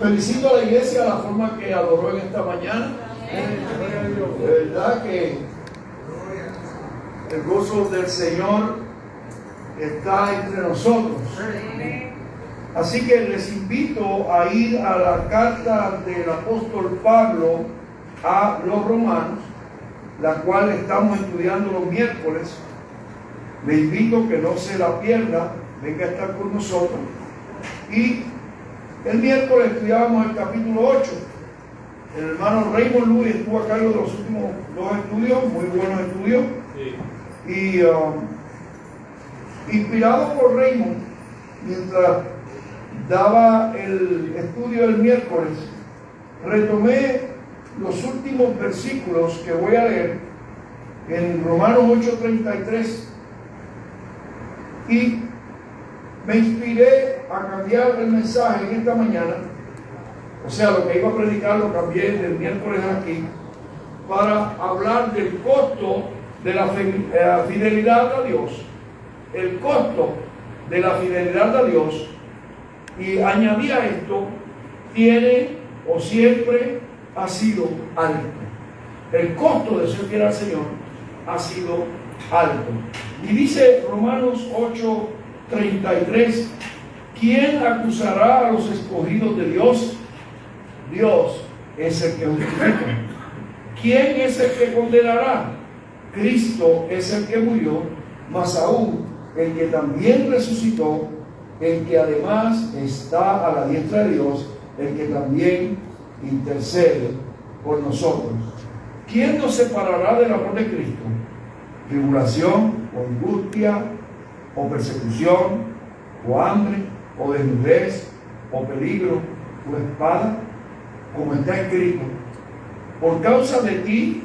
Felicito a la iglesia la forma que adoró en esta mañana. De verdad que el gozo del Señor está entre nosotros. Así que les invito a ir a la carta del apóstol Pablo a los romanos, la cual estamos estudiando los miércoles. Le invito que no se la pierda, venga a estar con nosotros. Y el miércoles estudiábamos el capítulo 8. El hermano Raymond Luis estuvo a cargo de los últimos 2 estudios, muy buenos estudios. Sí. Y inspirado por Raymond, mientras daba el estudio del miércoles, retomé los últimos versículos que voy a leer en Romanos 8:33 y me inspiré a cambiar el mensaje en esta mañana. O sea, lo que iba a predicar lo cambié del miércoles aquí para hablar del costo de la fidelidad a Dios, el costo de la fidelidad a Dios, y añadí a esto, tiene o siempre ha sido alto. El costo de ser fiel al Señor ha sido alto. Y dice Romanos 8:33, ¿quién acusará a los escogidos de Dios? Dios es el que justifica. ¿Quién es el que condenará? Cristo es el que murió, más aún el que también resucitó, el que además está a la diestra de Dios, el que también intercede por nosotros. ¿Quién nos separará del amor de Cristo? Tribulación, o angustia, o persecución, o hambre, o desnudez, o peligro, o espada, como está escrito: por causa de ti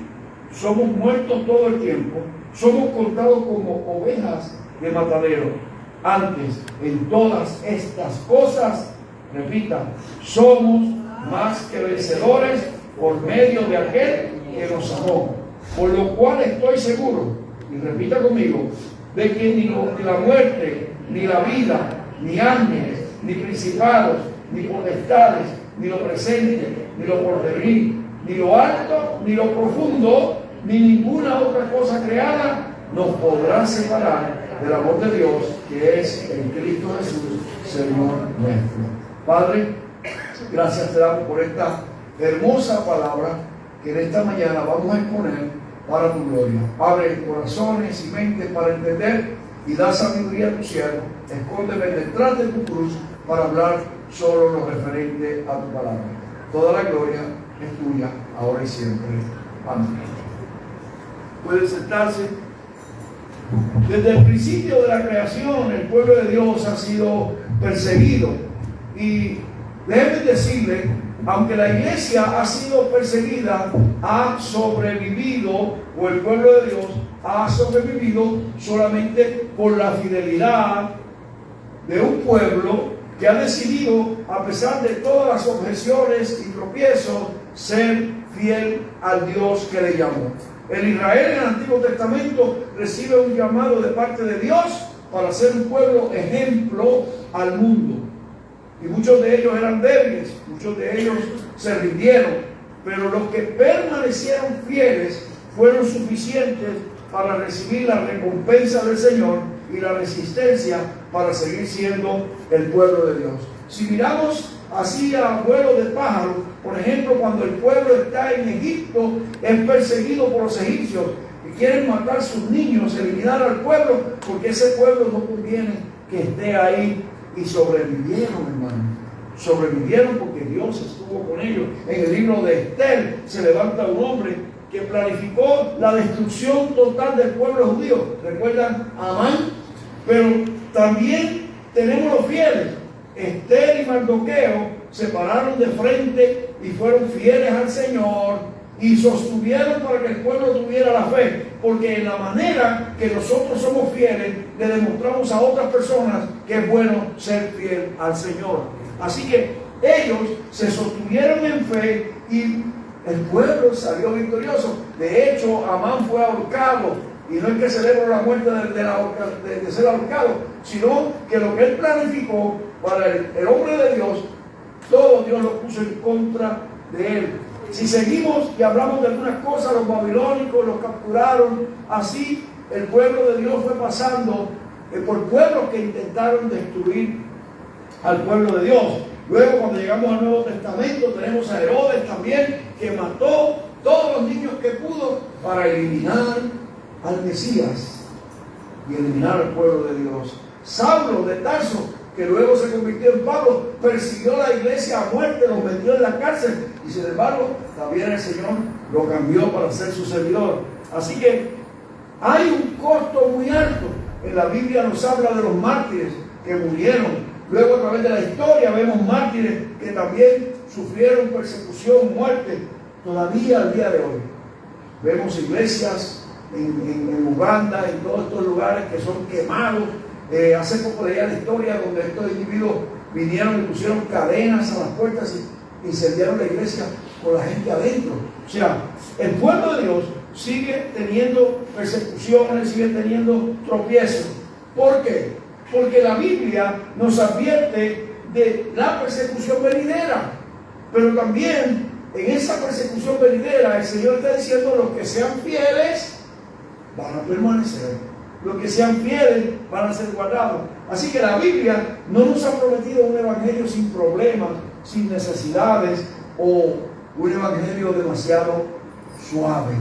somos muertos todo el tiempo, somos contados como ovejas de matadero. Antes, en todas estas cosas, repita, somos más que vencedores por medio de aquel que nos amó. Por lo cual estoy seguro, y repita conmigo, de que ni la muerte, ni la vida, ni ángeles, ni principados, ni potestades, ni lo presente, ni lo porvenir, ni lo alto, ni lo profundo, ni ninguna otra cosa creada nos podrá separar del amor de Dios que es en Cristo Jesús, Señor nuestro. Padre, gracias te damos por esta hermosa palabra que en esta mañana vamos a exponer para tu gloria. Abre corazones y mentes para entender y da sabiduría a tu siervo. Escóndeme detrás de tu cruz para hablar solo lo referente a tu palabra. Toda la gloria es tuya, ahora y siempre. Amén. Pueden sentarse. Desde el principio de la creación, el pueblo de Dios ha sido perseguido. Y déjenme decirle, aunque la iglesia ha sido perseguida, ha sobrevivido, o el pueblo de Dios ha sobrevivido solamente por la fidelidad de un pueblo que ha decidido, a pesar de todas las objeciones y tropiezos, ser fiel al Dios que le llamó. El Israel en el Antiguo Testamento recibe un llamado de parte de Dios para ser un pueblo ejemplo al mundo. Y muchos de ellos eran débiles, muchos de ellos se rindieron, pero los que permanecieron fieles fueron suficientes para recibir la recompensa del Señor y la resistencia para seguir siendo el pueblo de Dios. Si miramos así a vuelo de pájaro, por ejemplo, cuando el pueblo está en Egipto, es perseguido por los egipcios y quieren matar a sus niños, eliminar al pueblo, porque ese pueblo no conviene que esté ahí. Y sobrevivieron, hermano. Sobrevivieron porque Dios estuvo con ellos. En el libro de Esther se levanta un hombre que planificó la destrucción total del pueblo judío. ¿Recuerdan a Amán? Pero también tenemos los fieles. Esther y Mardoqueo se pararon de frente y fueron fieles al Señor y sostuvieron para que el pueblo tuviera la fe, porque en la manera que nosotros somos fieles le demostramos a otras personas que es bueno ser fiel al Señor. Así que ellos se sostuvieron en fe y el pueblo salió victorioso. De hecho, Amán fue ahorcado, y no es que celebro la muerte de ser ahorcado, sino que lo que él planificó para el hombre de Dios, todo Dios lo puso en contra de él. Si seguimos y hablamos de algunas cosas, los babilónicos los capturaron, así el pueblo de Dios fue pasando por pueblos que intentaron destruir al pueblo de Dios. Luego, cuando llegamos al Nuevo Testamento, tenemos a Herodes también, que mató todos los niños que pudo para eliminar al Mesías y eliminar al pueblo de Dios. Saulo de Tarso, que luego se convirtió en Pablo, persiguió a la iglesia a muerte, los metió en la cárcel, y sin embargo, también el Señor lo cambió para ser su servidor. Así que hay un costo muy alto. En la Biblia nos habla de los mártires que murieron. Luego, a través de la historia, vemos mártires que también sufrieron persecución, muerte. Todavía al día de hoy vemos iglesias en Uganda, en todos estos lugares que son quemados. Hace poco leía la historia donde estos individuos vinieron y pusieron cadenas a las puertas y incendiaron la iglesia con la gente adentro. O sea, el pueblo de Dios sigue teniendo persecuciones, sigue teniendo tropiezos. ¿Por qué? Porque la Biblia nos advierte de la persecución venidera, pero también en esa persecución venidera el Señor está diciendo: los que sean fieles van a permanecer, los que sean fieles van a ser guardados. Así que la Biblia no nos ha prometido un evangelio sin problemas, sin necesidades, o un evangelio demasiado suave.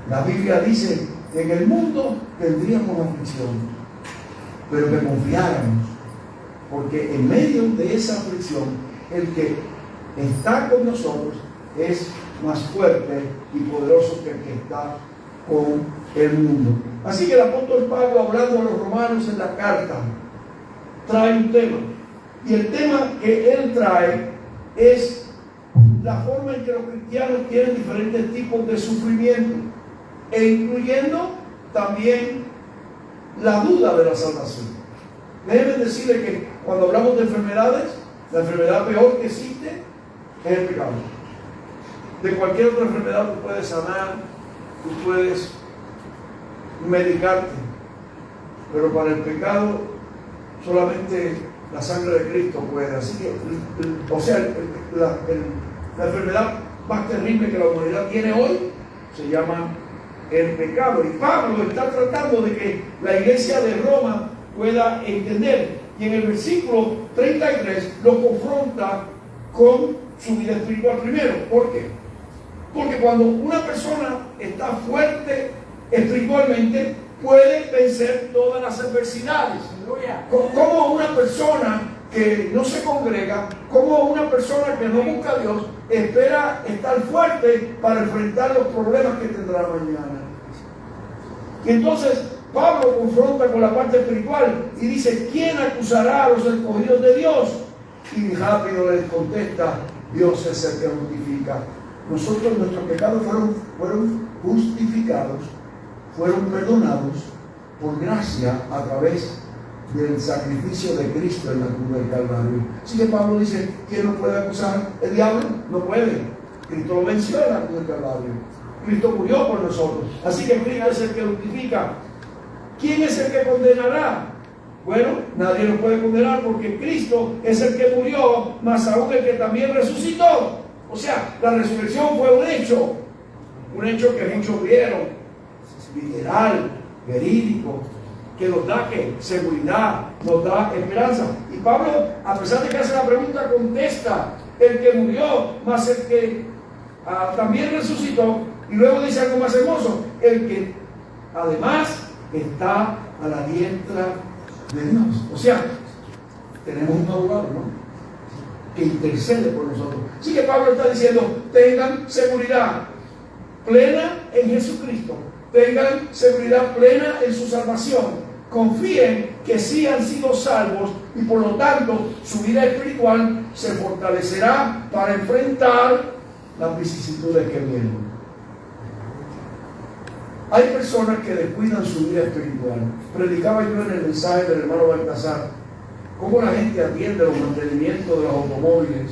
La Biblia dice que en el mundo tendríamos aflicción, pero que confiáramos, porque en medio de esa aflicción el que está con nosotros es más fuerte y poderoso que el que está con el mundo. Así que el apóstol Pablo, hablando a los romanos en la carta, trae un tema, y el tema que él trae es la forma en que los cristianos tienen diferentes tipos de sufrimiento, e incluyendo también la duda de la salvación. Déjenme decirle que cuando hablamos de enfermedades, la enfermedad peor que existe es el pecado. De cualquier otra enfermedad tú puedes sanar, tú puedes medicarte, pero para el pecado solamente la sangre de Cristo puede. Así que, la enfermedad más terrible que la humanidad tiene hoy se llama el pecado. Y Pablo está tratando de que la iglesia de Roma pueda entender. Y en el versículo 33 lo confronta con su vida espiritual primero. ¿Por qué? Porque cuando una persona está fuerte espiritualmente, puede vencer todas las adversidades. Como una persona que no se congrega, como una persona que no busca a Dios, espera estar fuerte para enfrentar los problemas que tendrá mañana. Y entonces Pablo confronta con la parte espiritual y dice: ¿quién acusará a los escogidos de Dios? Y rápido les contesta: Dios es el que justifica. Nosotros, nuestros pecados fueron justificados, fueron perdonados por gracia a través del sacrificio de Cristo en la cruz del Calvario. Así que Pablo dice: ¿quién nos puede acusar? ¿El diablo? No puede. Cristo lo venció en la cruz del Calvario. Cristo murió por nosotros. Así que Cristo es el que justifica. ¿Quién es el que condenará? Bueno, nadie nos puede condenar, porque Cristo es el que murió, más aún el que también resucitó. O sea, la resurrección fue un hecho que muchos vieron, literal, verídico, que nos da seguridad, nos da esperanza. Y Pablo, a pesar de que hace la pregunta, contesta: el que murió, más el que también resucitó. Y luego dice algo más hermoso: el que además está a la diestra de Dios. O sea, tenemos un abogado, ¿no?, que intercede por nosotros. Así que Pablo está diciendo: tengan seguridad plena en Jesucristo, tengan seguridad plena en su salvación, confíen que sí han sido salvos, y por lo tanto su vida espiritual se fortalecerá para enfrentar las vicisitudes que vienen. Hay personas que descuidan su vida espiritual. Predicaba yo en el mensaje del hermano Baltasar cómo la gente atiende los mantenimientos de los automóviles.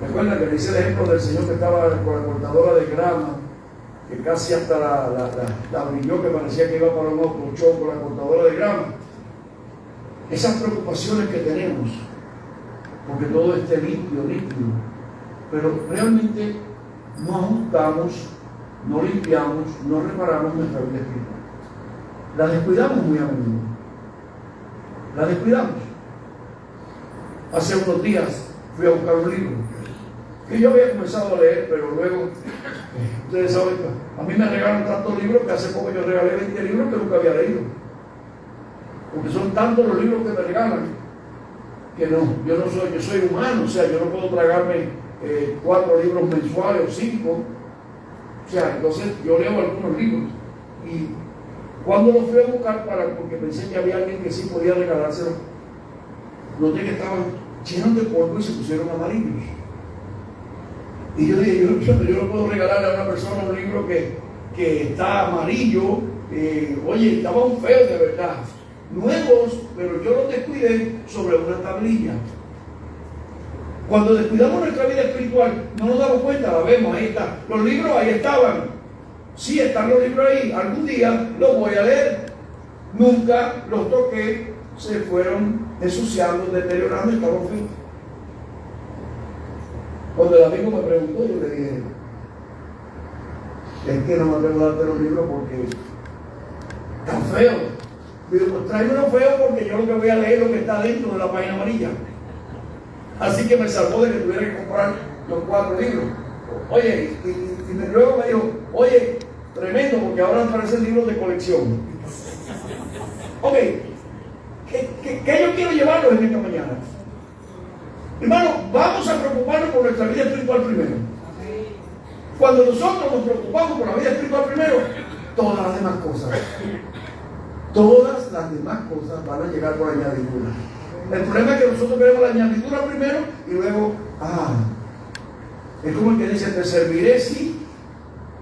Recuerda que le hice el ejemplo del señor que estaba con la cortadora de grama, que casi hasta la brilló, que parecía que iba para un auto show con la cortadora de grama. Esas preocupaciones que tenemos porque todo esté limpio, nítido. Pero realmente no ajustamos, no limpiamos, no reparamos nuestra vida espiritual. La descuidamos muy a menudo. La descuidamos. Hace unos días fui a buscar un libro que yo había comenzado a leer, pero luego, ustedes saben, a mí me regalan tantos libros que hace poco yo regalé 20 libros que nunca había leído. Porque son tantos los libros que me regalan que no, yo soy humano, o sea, yo no puedo tragarme 4 libros mensuales o 5. O sea, entonces yo leo algunos libros. Y cuando los fui a buscar porque pensé que había alguien que sí podía regalárselo, noté que estaban llenos de polvo y se pusieron amarillos. Y yo dije, yo no puedo regalarle a una persona un libro que está amarillo. Oye, estaban feos de verdad, nuevos, pero yo los descuidé sobre una tablilla. Cuando descuidamos nuestra vida espiritual, no nos damos cuenta, la vemos, ahí está. Los libros ahí estaban. Sí, están los libros ahí. Algún día los voy a leer. Nunca los toqué, se fueron ensuciando, deteriorando y estaban feos. Cuando el amigo me preguntó, yo le dije, es que no me atrevo a darte los libros porque están feos. Digo, pues tráeme unos feos porque yo lo que voy a leer es lo que está dentro de la página amarilla. Así que me salvó de que tuviera que comprar los 4 libros. Oye, y luego me dijo, oye, tremendo, porque ahora aparecen libros de colección. Ok, ¿qué yo quiero llevarlos en esta mañana? Hermano, vamos a preocuparnos por nuestra vida espiritual primero. Cuando nosotros nos preocupamos por la vida espiritual primero, todas las demás cosas van a llegar por añadidura. El problema es que nosotros queremos la añadidura primero y luego, es como el que dice, te serviré, sí,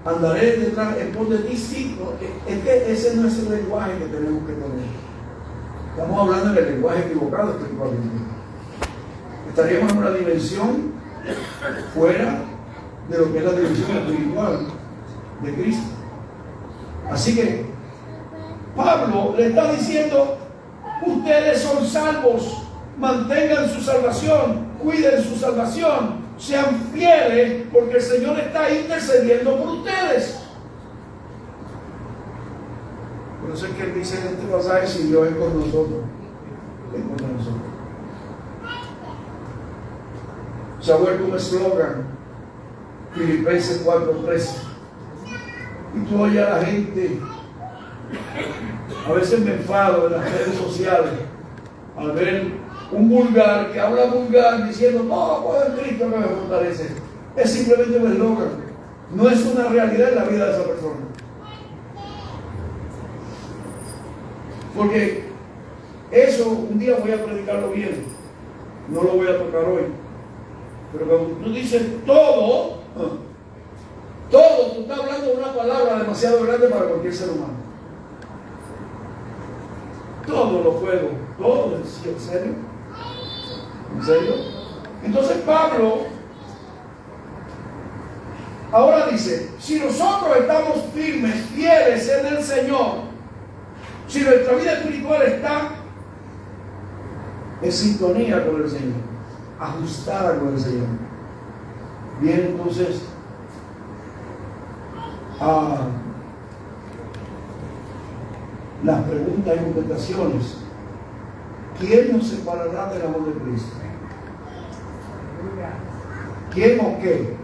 andaré detrás, en pos de ti, sí. No, es que ese no es el lenguaje que tenemos que tener. Estamos hablando en el lenguaje equivocado espiritualmente. Estaríamos en una dimensión fuera de lo que es la dimensión espiritual de Cristo. Así que Pablo le está diciendo, ustedes son salvos, mantengan su salvación, cuiden su salvación, sean fieles porque el Señor está intercediendo por ustedes. Por eso es que él dice en este pasaje, si Dios es con nosotros, es con nosotros. Se ha vuelto un eslogan, Filipenses 4:13. Y tú oyes a la gente, a veces me enfado en las redes sociales al ver un vulgar que habla vulgar diciendo, no, pues el Cristo no me fortalece. Es simplemente un eslogan, no es una realidad en la vida de esa persona. Porque eso un día voy a predicarlo bien, no lo voy a tocar hoy. Pero cuando tú dices todo, tú estás hablando de una palabra demasiado grande para cualquier ser humano. Todo lo puedo, todo, ¿en serio? ¿En serio? Entonces Pablo ahora dice, si nosotros estamos firmes, fieles en el Señor, si nuestra vida espiritual está en sintonía con el Señor, ajustada con el Señor, bien, entonces las preguntas y contestaciones. ¿Quién nos separará del amor de Cristo? ¿Quién o qué?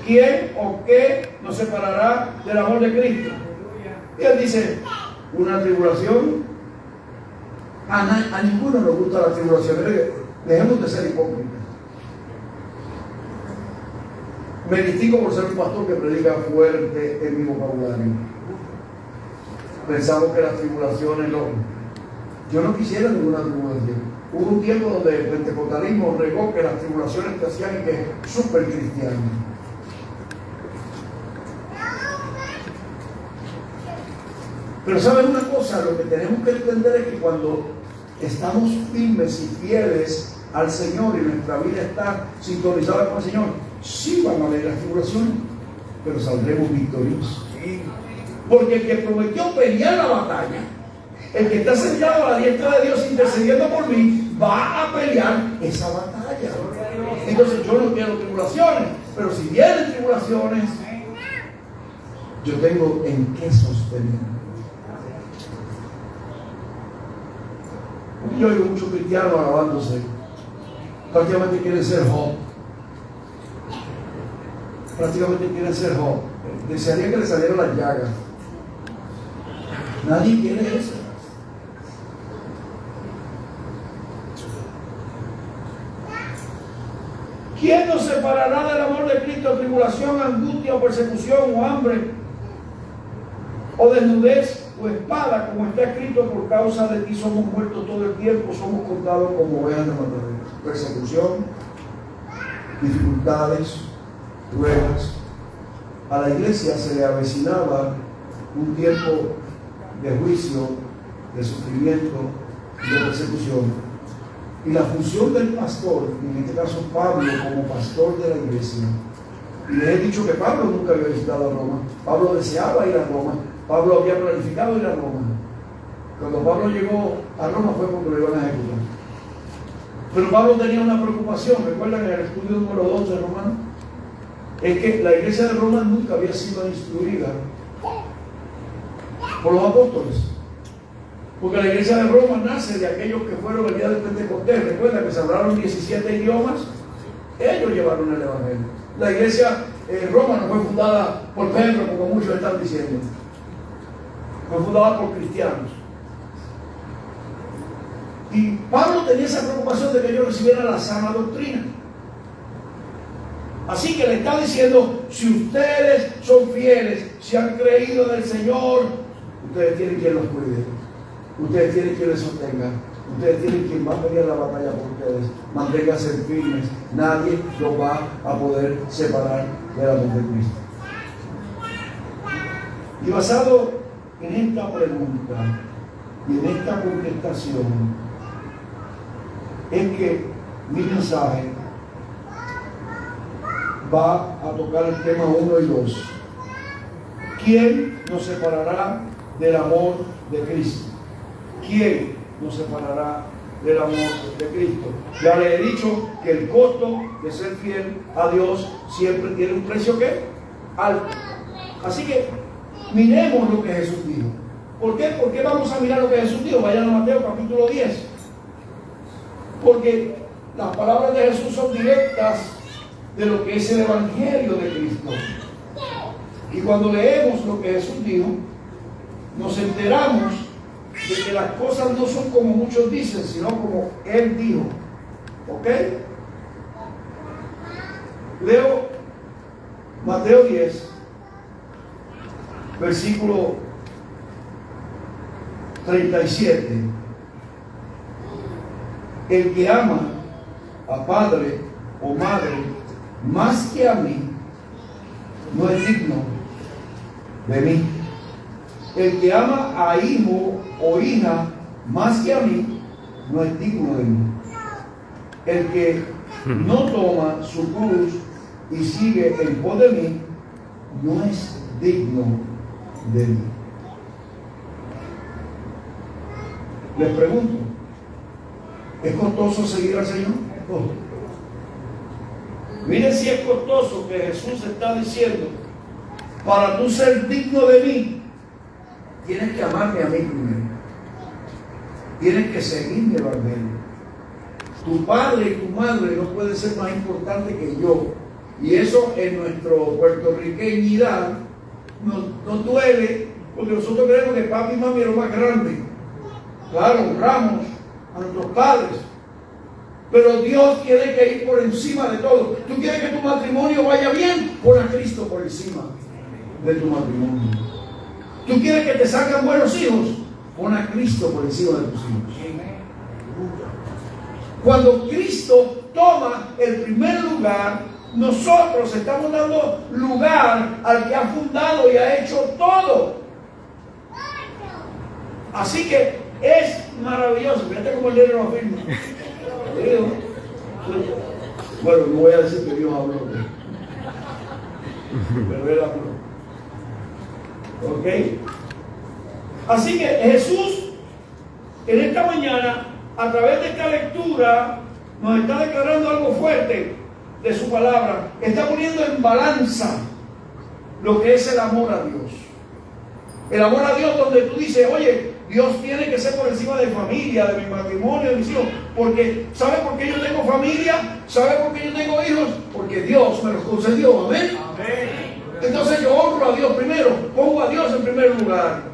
¿Quién o qué nos separará del amor de Cristo? Y él dice, una tribulación. A ninguno nos gusta la tribulación. Dejemos de ser hipócritas. Me distingo por ser un pastor que predica fuerte en mi vocabulario. Pensamos que las tribulaciones no. Yo no quisiera ninguna tribulación. Hubo un tiempo donde el pentecostalismo regó que las tribulaciones te hacían y que es súper cristiano. Pero ¿saben una cosa? Lo que tenemos que entender es que cuando estamos firmes y fieles al Señor y nuestra vida está sintonizada con el Señor, sí van a haber las tribulaciones, pero saldremos victoriosos. Porque el que prometió pelear la batalla, el que está sentado a la diestra de Dios intercediendo por mí, va a pelear esa batalla. Entonces yo no quiero tribulaciones, pero si vienen tribulaciones, yo tengo en qué sostenerme. Yo oigo muchos cristianos alabándose. Prácticamente quieren ser Job. Prácticamente quieren ser Job. Desearía que le salieran las llagas. Nadie quiere eso. ¿Quién nos separará del amor de Cristo? Tribulación, angustia o persecución o hambre o desnudez o espada, como está escrito: por causa de ti somos muertos todo el tiempo, somos contados como ovejas de matadero. Persecución, dificultades, pruebas. A la iglesia se le avecinaba un tiempo de juicio, de sufrimiento, de persecución. Y la función del pastor, en este caso Pablo como pastor de la iglesia, y les he dicho que Pablo nunca había visitado a Roma. Pablo deseaba ir a Roma. Pablo había planificado ir a Roma. Cuando Pablo llegó a Roma fue porque lo iban a ejecutar. Pero Pablo tenía una preocupación. ¿Recuerdan en el estudio número 2 de Romanos? Es que la iglesia de Roma nunca había sido instruida por los apóstoles. Porque la iglesia de Roma nace de aquellos que fueron el día del Pentecostés. Recuerda que se hablaron 17 idiomas. Ellos llevaron el evangelio. La iglesia en Roma no fue fundada por Pedro, como muchos están diciendo. Fue fundada por cristianos. Y Pablo tenía esa preocupación de que ellos recibieran la sana doctrina. Así que le está diciendo: si ustedes son fieles, si han creído en el Señor, ustedes tienen quien los cuide. Ustedes tienen quien les sostenga. Ustedes tienen quien va a pelear la batalla por ustedes. Manténganse firmes. Nadie los va a poder separar del amor de Cristo. Y basado en esta pregunta y en esta contestación, es que mi mensaje va a tocar el tema 1 y 2. ¿Quién nos separará del amor de Cristo? ¿Quién nos separará del amor de Cristo? Ya les he dicho que el costo de ser fiel a Dios siempre tiene un precio ¿qué? Alto. Así que miremos lo que Jesús dijo. ¿Por qué? ¿Por qué vamos a mirar lo que Jesús dijo? Vayan a Mateo capítulo 10. Porque las palabras de Jesús son directas de lo que es el Evangelio de Cristo. Y cuando leemos lo que Jesús dijo, nos enteramos de que las cosas no son como muchos dicen, sino como Él dijo. ¿Ok? Leo Mateo 10, versículo 37. El que ama a padre o madre más que a mí, no es digno de mí. El que ama a hijo o hija más que a mí, no es digno de mí. El que no toma su cruz y sigue en pos de mí, no es digno de mí. Les pregunto, ¿es costoso seguir al Señor? Miren si es costoso que Jesús está diciendo: para tú ser digno de mí, tienes que amarme a mí primero. Tienes que seguir mi evangelio. Tu padre y tu madre no pueden ser más importantes que yo. Y eso en nuestra puertorriqueñidad nos duele, porque nosotros creemos que papi y mami es lo más grande. Claro, honramos a nuestros padres, pero Dios tiene que ir por encima de todo. ¿Tú quieres que tu matrimonio vaya bien? Pon a Cristo por encima de tu matrimonio. ¿Tú quieres que te salgan buenos hijos? Pon a Cristo por encima de tus hijos. Cuando Cristo toma el primer lugar, nosotros estamos dando lugar al que ha fundado y ha hecho todo. Así que es maravilloso. Fíjate cómo el Dios lo afirma. Bueno, no voy a decir que Dios habló, pero Él habló. ¿Ok? Así que Jesús en esta mañana a través de esta lectura nos está declarando algo fuerte de su palabra. Está poniendo en balanza lo que es el amor a Dios. El amor a Dios, donde tú dices, oye, Dios tiene que ser por encima de mi familia, de mi matrimonio, de mis hijos. Porque, ¿sabe por qué yo tengo familia? ¿Sabe por qué yo tengo hijos? Porque Dios me los concedió. Amén. Amén. Entonces yo honro a Dios primero, pongo a Dios en primer lugar.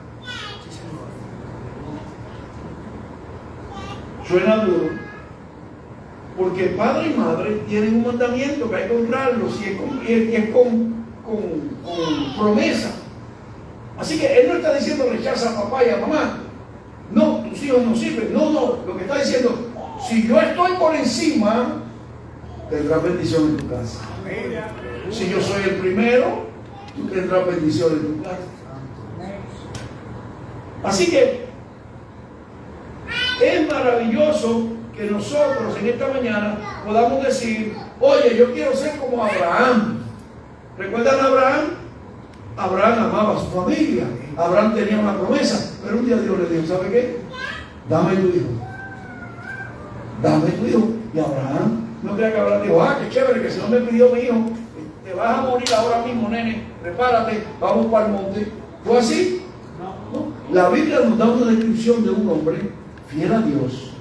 Suena duro, porque padre y madre tienen un mandamiento que hay que honrarlos y es con promesa. Así que él no está diciendo rechaza a papá y a mamá. No, tus hijos no sirven. No, lo que está diciendo, si yo estoy por encima, tendrás bendición en tu casa. Si yo soy el primero, tú tendrás bendición en tu casa. Así que es maravilloso que nosotros en esta mañana podamos decir, oye, yo quiero ser como Abraham. ¿Recuerdan a Abraham? Abraham amaba a su familia. Abraham tenía una promesa, pero un día Dios le dijo, ¿sabe qué? Dame tu hijo. Dame tu hijo. Y Abraham, no crea que Abraham dijo, qué chévere, que si no me pidió mi hijo, te vas a morir ahora mismo, nene, prepárate, vamos para el monte. ¿Fue así? No. La Biblia nos da una descripción de un hombre fiel a Dios,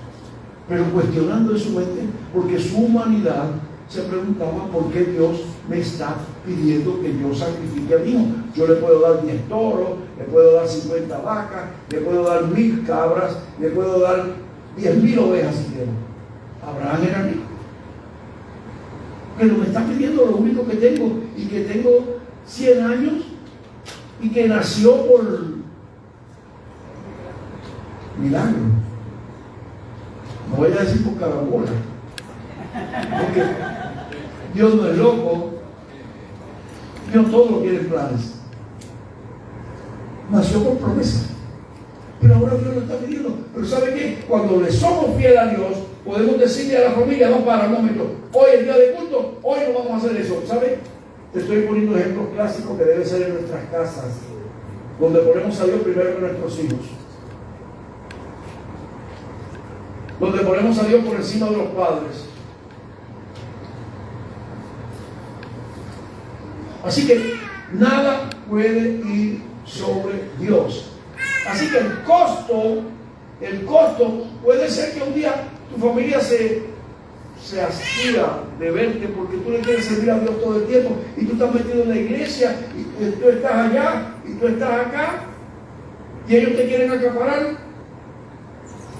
pero cuestionando en su mente, porque su humanidad se preguntaba por qué Dios me está pidiendo que yo sacrifique a mi hijo. Yo le puedo dar 10 toros, le puedo dar 50 vacas, le puedo dar 1000 cabras, le puedo dar 10,000 ovejas si quiero. Abraham era rico, pero me está pidiendo lo único que tengo, y que tengo 100 años y que nació por milagro. No voy a decir por carambola, porque Dios no es loco. Dios todo lo quiere en planes. Nació por promesa, pero ahora Dios lo está pidiendo. Pero ¿sabe qué? Cuando le somos fieles a Dios, podemos decirle a la familia, no, para un momento, hoy es día de culto, hoy no vamos a hacer eso. ¿Sabe? Te estoy poniendo ejemplos clásicos que deben ser en nuestras casas, donde ponemos a Dios primero que nuestros hijos, donde ponemos a Dios por encima de los padres. Así que nada puede ir sobre Dios. Así que el costo puede ser que un día tu familia se hastía de verte porque tú le quieres servir a Dios todo el tiempo y tú estás metido en la iglesia y tú estás allá y tú estás acá y ellos te quieren acaparar.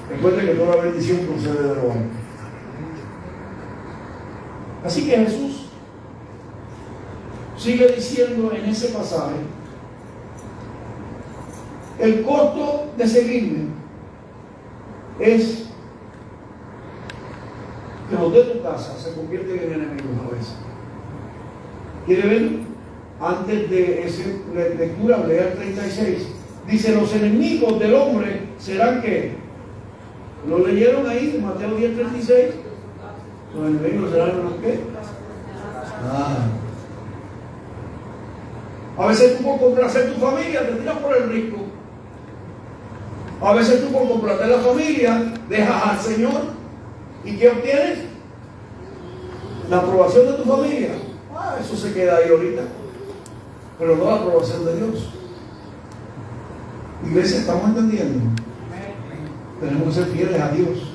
Recuerden que toda bendición procede de lo alto. Así que Jesús sigue diciendo en ese pasaje, el costo de seguirme es que los de tu casa se convierten en enemigos a veces. ¿Quiere ver? Antes de esa lectura, lea el 36. Dice, los enemigos del hombre serán ¿qué? ¿Lo leyeron ahí? Mateo 10:36. Los enemigos serán los ¿qué? A veces tú por complacer tu familia te tiras por el rico. A veces tú por complacer la familia dejas al Señor. ¿Y qué obtienes? La aprobación de tu familia. Eso se queda ahí ahorita. Pero no la aprobación de Dios. Iglesia, ¿estamos entendiendo? Tenemos que ser fieles a Dios.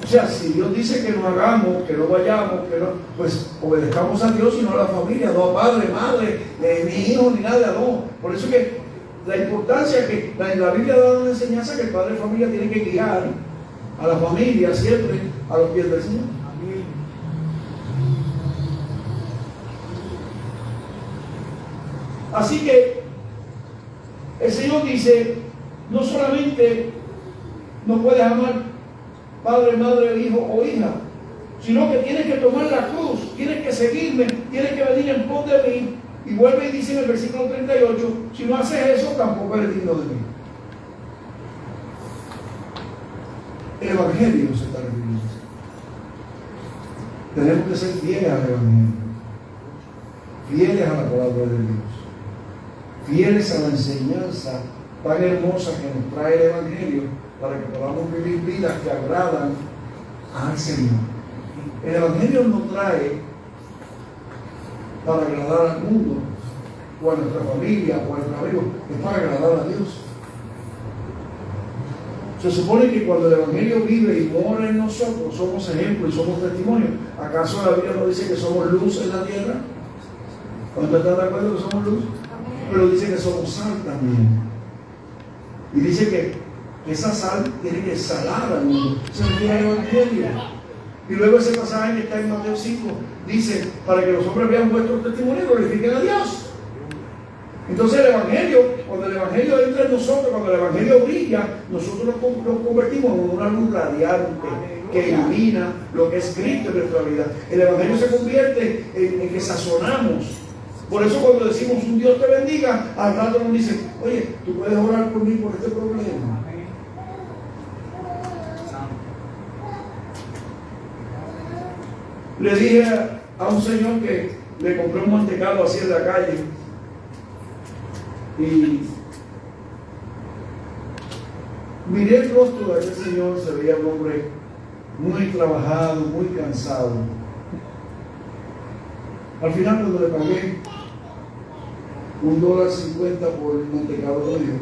O sea, si Dios dice que no hagamos, que no vayamos, que no, pues obedezcamos a Dios y no a la familia, no a padre, madre, ni hijo, ni nada, no. Por eso que la importancia que la Biblia da una enseñanza que el padre de familia tiene que guiar a la familia siempre a los pies del Señor. Así que el Señor dice, no solamente no puedes amar padre, madre, hijo o hija, sino que tienes que tomar la cruz, tienes que seguirme, tienes que venir en pos de mí. Y vuelve y dice en el versículo 38, si no haces eso, tampoco eres digno de mí. El Evangelio se está refiriendo. Tenemos que ser fieles al Evangelio, fieles a la palabra de Dios, fieles a la enseñanza tan hermosa que nos trae el Evangelio, para que podamos vivir vidas que agradan al Señor. El Evangelio no trae para agradar al mundo, o a nuestra familia, o a nuestros amigos, es para agradar a Dios. Se supone que cuando el Evangelio vive y mora en nosotros, somos ejemplo y somos testimonio. ¿Acaso la Biblia no dice que somos luz en la tierra? ¿Cuántos están de acuerdo que somos luz? Pero dice que somos sal también. Y dice que esa sal tiene que salar al mundo. Se refiere al Evangelio. Y luego ese pasaje que está en Mateo 5 dice, para que los hombres vean vuestro testimonio y glorifiquen a Dios. Entonces el Evangelio, cuando el Evangelio entra en nosotros, cuando el Evangelio brilla, nosotros nos convertimos en una luz radiante que ilumina lo que es Cristo en nuestra vida. El Evangelio se convierte en que sazonamos. Por eso cuando decimos un Dios te bendiga, al rato nos dicen, oye, tú puedes orar por mí por este problema. Le dije a un señor que le compré un mantecado así en la calle y miré el rostro de aquel señor, se veía un hombre muy trabajado, muy cansado. Al final cuando le pagué $1.50 por el mantecado mío,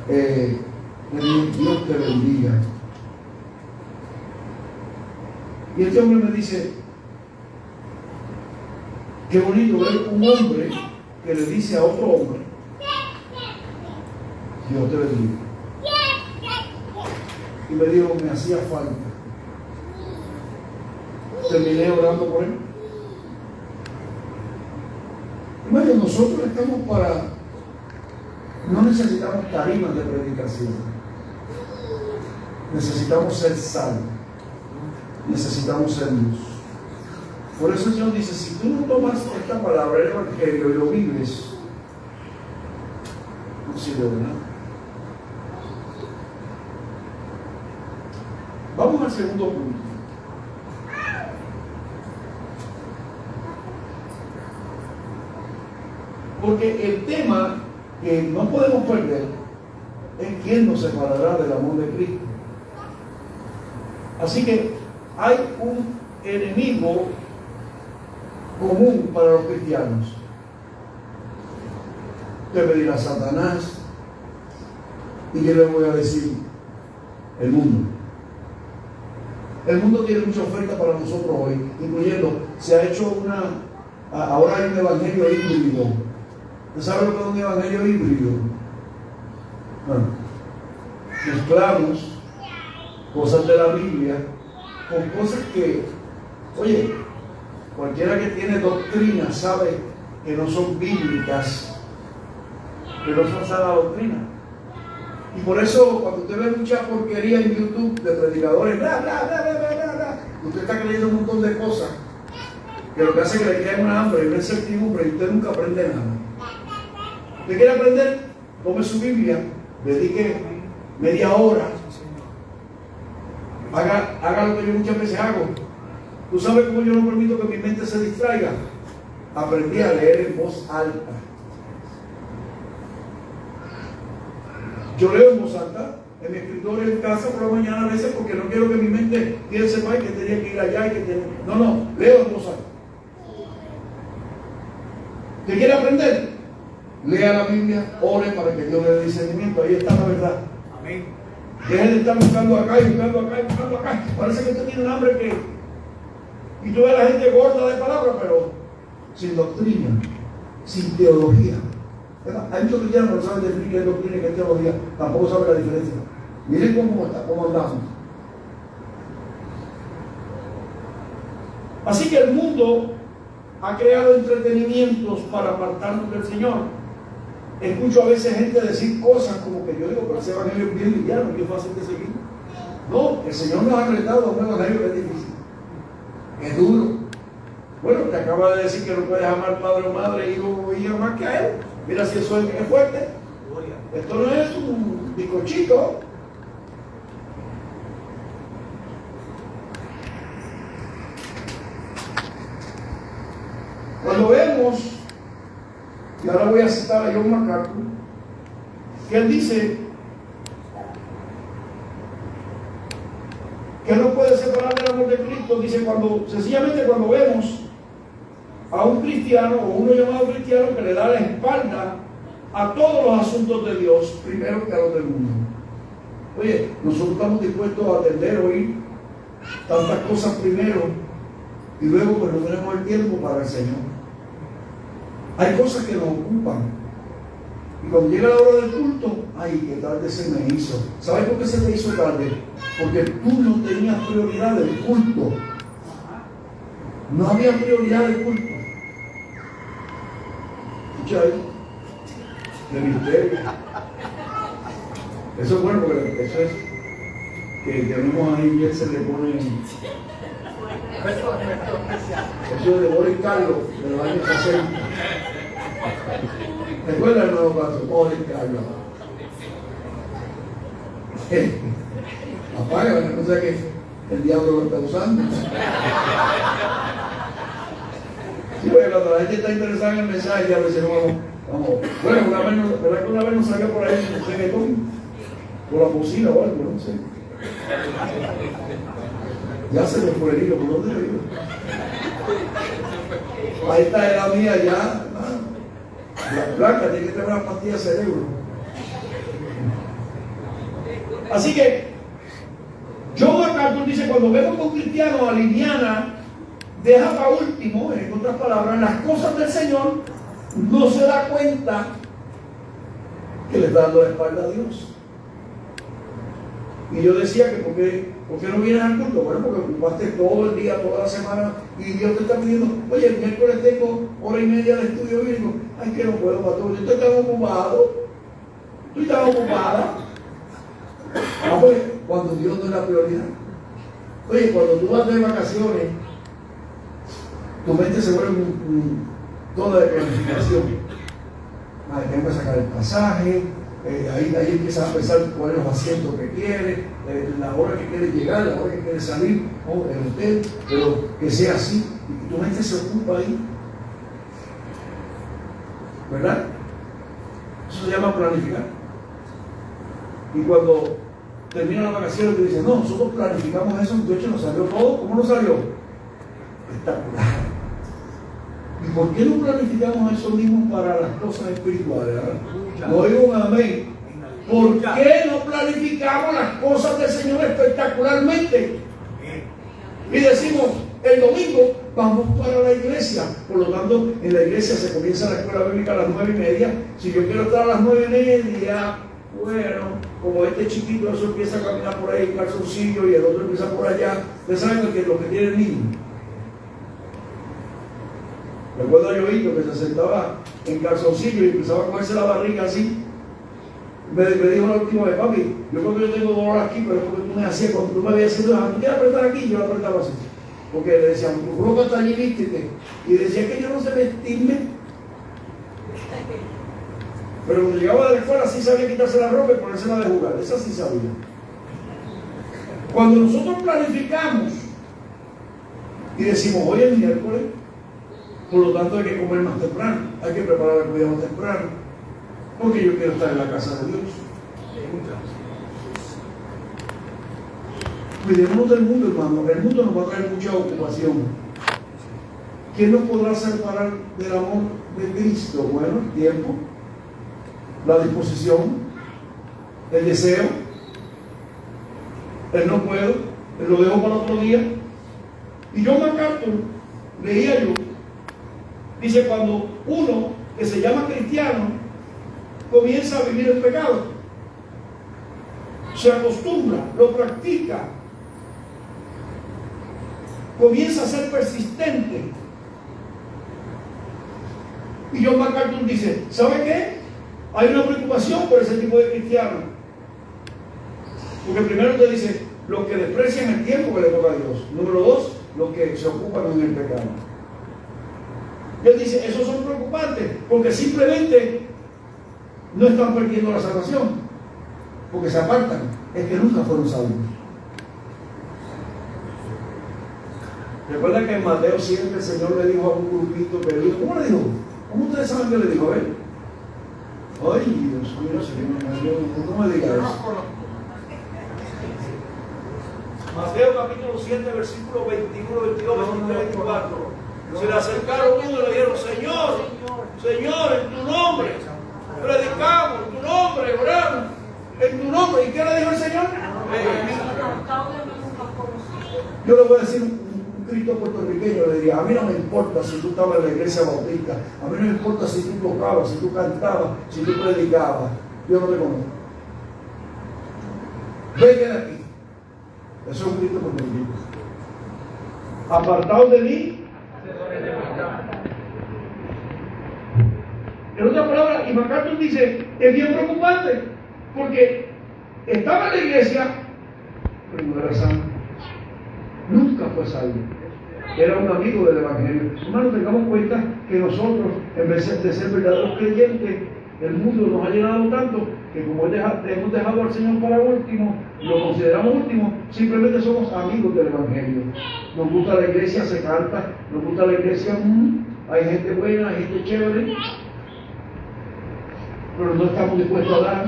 le dije, Dios te bendiga. Y este hombre me dice, qué bonito ver un hombre que le dice a otro hombre, Dios te bendiga. Y me dijo, me hacía falta. Terminé orando por él. Hermano, nosotros estamos para, no necesitamos tarimas de predicación. Necesitamos ser sal. Necesitamos ser luz. Por eso el Señor dice, si tú no tomas esta palabra, el Evangelio, y lo vives, no sirve de nada. Vamos al segundo punto. Porque el tema que no podemos perder es quién nos separará del amor de Cristo. Así que hay un enemigo común para los cristianos. Te pedirá Satanás. ¿Y qué le voy a decir? El mundo. El mundo tiene mucha oferta para nosotros hoy, incluyendo, se ha hecho ahora hay un evangelio híbrido. ¿Usted sabe lo que es un evangelio híbrido? Bueno, mezclamos cosas de la Biblia con cosas que, oye, cualquiera que tiene doctrina sabe que no son bíblicas, que no son sana doctrina. Y por eso, cuando usted ve mucha porquería en YouTube de predicadores, bla, bla, bla, bla, bla, bla, usted está creyendo un montón de cosas que lo que hace es que le crea una hambre y una incertidumbre y usted nunca aprende nada. ¿Usted quiere aprender? Tome su Biblia, dedique media hora. Haga lo que yo muchas veces hago. ¿Tú sabes cómo yo no permito que mi mente se distraiga? Aprendí a leer en voz alta. Yo leo en voz alta en mi escritorio en casa por la mañana a veces porque no quiero que mi mente piense más que tenía que ir allá y que tenía... No, leo en voz alta. ¿Te quiere aprender? Lea la Biblia, ore para que Dios le dé discernimiento. Ahí está la verdad. Amén. Deje de estar buscando acá y buscando acá y buscando acá. Parece que usted tiene un hambre que... Y tú ves a la gente gorda de palabras, pero sin doctrina, sin teología. ¿Verdad? Hay muchos cristianos que no saben definir qué es doctrina y qué es teología. Tampoco saben la diferencia. Miren cómo andamos. Así que el mundo ha creado entretenimientos para apartarnos del Señor. Escucho a veces gente decir cosas como que yo digo, pero ese evangelio es bien liviano, bien fácil de seguir. No, el Señor nos ha retado a un evangelio que es difícil, es duro. Bueno, te acaba de decir que no puedes amar padre o madre, hijo o hija más que a él. Mira si eso es fuerte. Esto no es un bizcochito. Cuando vemos, y ahora voy a citar a John MacArthur, que él dice ¿Qué nos puede separar del amor de Cristo? Dice, sencillamente cuando vemos a un cristiano o uno llamado cristiano que le da la espalda a todos los asuntos de Dios, primero que a los del mundo. Oye, nosotros estamos dispuestos a atender, oír tantas cosas primero y luego pues no tenemos el tiempo para el Señor. Hay cosas que nos ocupan. Y cuando llega la hora del culto, ay, qué tarde se me hizo. ¿Sabes por qué se te hizo tarde? Porque tú no tenías prioridad del culto. No había prioridad del culto. Escucha ahí. De misterio. Eso es bueno, porque eso es que tenemos ahí y él se le pone. Eso es de Boris Carlos, de los años 60. ¿Recuerdas el nuevo paso? Boris Carlos. Apaga, no sé que el diablo lo está usando. Sí, porque cuando la gente está interesada en el mensaje, el diablo dice, no, vamos. Bueno, ¿verdad que una vez nos salió por ahí un reggaetón? Por la bocina o algo, no sé. Ya se me fue el hilo, ¿por dónde lo iba? A esta edad mía ya, la placa tiene que tener una pastilla de cerebro. Así que, John MacArthur dice, cuando vemos que un cristiano aliviana, deja para último, en otras palabras, las cosas del Señor, no se da cuenta que le está dando la espalda a Dios. Y yo decía que ¿por qué no vienes al culto? Bueno, porque ocupaste todo el día, toda la semana, y Dios te está pidiendo, oye, el miércoles tengo hora y media de estudio bíblico. Ay, que no puedo, pastor, yo estoy tan ocupado. Estoy tan ocupada. Pues, cuando Dios no es la prioridad. Oye, cuando tú vas de vacaciones, tu mente se vuelve toda de planificación. Ay, tengo que sacar el pasaje. Ahí empiezas a pensar cuáles son los asientos que quieres, la hora que quieres llegar, la hora que quieres salir, el hotel, pero que sea así, y tu mente se ocupa ahí, ¿verdad? Eso se llama planificar. Y cuando terminan las vacaciones te dicen, no, nosotros planificamos eso, de hecho nos salió todo. ¿Cómo nos salió? Espectacular. ¿Y por qué no planificamos eso mismo para las cosas espirituales? No digo un amén. ¿Por qué no planificamos las cosas del Señor espectacularmente? Y decimos, el domingo vamos para la iglesia. Por lo tanto, en la iglesia se comienza la escuela bíblica a las 9:30. Si yo quiero estar a las 9:30, bueno, como este chiquito, eso empieza a caminar por ahí en calzoncillo y el otro empieza por allá. Ustedes saben lo que tiene el niño. Recuerdo a Yoito que se sentaba en calzoncillo y empezaba a comerse la barriga así. Me dijo la última vez, papi, yo creo que yo tengo dolor aquí, pero es porque tú me hacías, cuando tú me habías dicho, ¿tú quieres apretar aquí? Yo lo apretaba así. Porque le decían, tu ropa está allí, vístete. Y decía que yo no sé vestirme. Pero cuando llegaba de la escuela sí sabía quitarse la ropa y ponérsela de jugar. Esa sí sabía. Cuando nosotros planificamos y decimos, hoy es miércoles, por lo tanto hay que comer más temprano, hay que preparar la comida más temprano, porque yo quiero estar en la casa de Dios. Cuidémonos del mundo, hermano. El mundo nos va a traer mucha ocupación. ¿Qué nos podrá separar del amor de Cristo? Bueno, el tiempo, la disposición, el deseo, el no puedo, el lo dejo para otro día. Y John MacArthur, leía yo, dice, cuando uno que se llama cristiano comienza a vivir el pecado, se acostumbra, lo practica, comienza a ser persistente. Y John MacArthur dice, ¿sabe qué? Hay una preocupación por ese tipo de cristiano. Porque primero te dice, los que desprecian el tiempo que le toca a Dios. Número dos, los que se ocupan en el pecado. Y él dice, esos son preocupantes, porque simplemente no están perdiendo la salvación, porque se apartan, es que nunca fueron salvos. Recuerda que en Mateo 7 el Señor le dijo a un grupito que le dijo, ¿cómo le dijo? ¿Cómo ustedes saben que le dijo? A ver. Ay, Dios mío, no me diga eso. Mateo capítulo 7, versículos 21, 22, 23, 24. Se le acercaron uno y le dijeron: Señor, Señor, en tu nombre predicamos, en tu nombre oramos, en tu nombre. ¿Y qué le dijo el Señor? Yo le voy a decir un Cristo puertorriqueño, le diría: a mí no me importa si tú estabas en la iglesia bautista, a mí no me importa si tú tocabas, si tú cantabas, si tú predicabas, yo no te conozco. Vete de aquí. Eso es un Cristo puertorriqueño. Apartados de mí. En otras palabras, y MacArthur dice, es bien preocupante, porque estaba en la iglesia, pero no era santo. Nunca fue salvo. Era un amigo del Evangelio. Hermanos, tengamos cuenta que nosotros, en vez de ser verdaderos creyentes, el mundo nos ha llenado tanto que como hemos dejado al Señor para último, lo consideramos último, simplemente somos amigos del Evangelio. Nos gusta la iglesia, se canta, nos gusta la iglesia, hay gente buena, hay gente chévere, pero no estamos dispuestos a dar,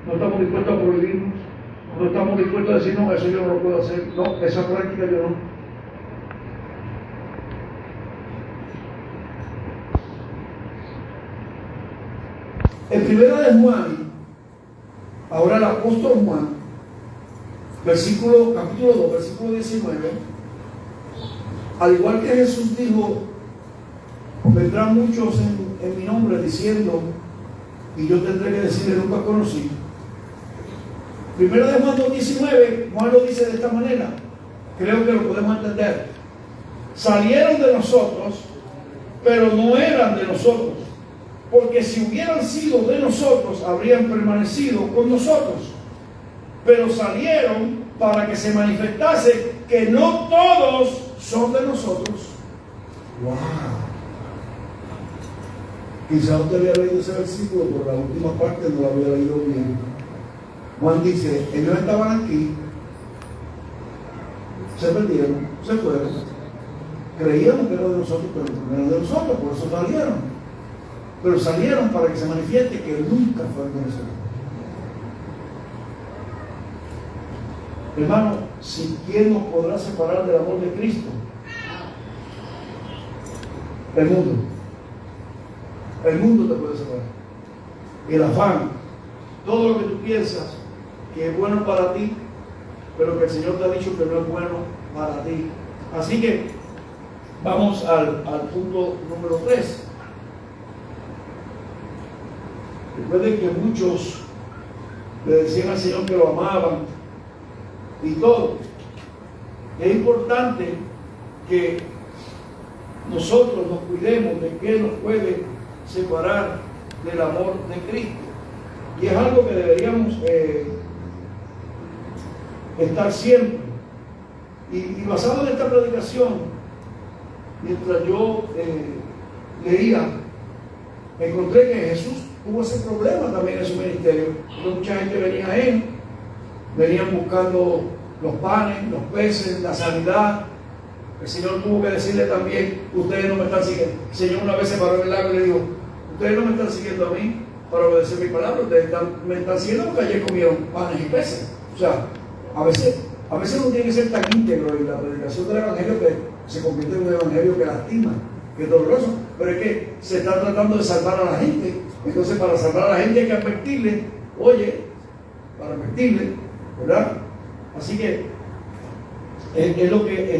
no estamos dispuestos a prohibirnos, no estamos dispuestos a decir: no, eso yo no lo puedo hacer, no, esa práctica yo no. En primera de Juan, ahora el apóstol Juan, capítulo 2, versículo 19, al igual que Jesús dijo: vendrán muchos en mi nombre diciendo, y yo tendré que decirle: nunca conocí. Primera de Juan 2:19, Juan lo dice de esta manera, creo que lo podemos entender: salieron de nosotros, pero no eran de nosotros, porque si hubieran sido de nosotros, habrían permanecido con nosotros, pero salieron para que se manifestase que no todos son de nosotros. ¡Wow! Quizás usted había leído ese versículo, por la última parte no lo había leído bien. Juan dice: ellos estaban aquí, se perdieron, se fueron, creíamos que eran de nosotros, pero no eran de nosotros, por eso salieron. Pero salieron para que se manifieste que nunca fueron de nosotros. Hermano, si ¿quién nos podrá separar del amor de Cristo? El mundo. El mundo te puede separar. El afán, todo lo que tú piensas que es bueno para ti, pero que el Señor te ha dicho que no es bueno para ti. Así que vamos al punto número 3. Después de que muchos le decían al Señor que lo amaban y todo, es importante que nosotros nos cuidemos de qué nos puede separar del amor de Cristo. Y es algo que deberíamos estar siempre. Y basado en esta predicación, mientras yo leía, encontré que Jesús tuvo ese problema también en su ministerio, porque mucha gente venía a él, venían buscando los panes, los peces, la sanidad. El Señor tuvo que decirle también: ustedes no me están siguiendo. El Señor una vez se paró en el lago y le dijo: ustedes no me están siguiendo a mí para obedecer mi palabra, ustedes me están siguiendo porque ayer comieron panes y peces. O sea, a veces no tiene que ser tan íntegro en la predicación del Evangelio que se convierte en un Evangelio que lastima, que es doloroso, pero es que se está tratando de salvar a la gente. Entonces, para salvar a la gente hay que advertirle, para advertirle, ¿verdad? Así que es lo que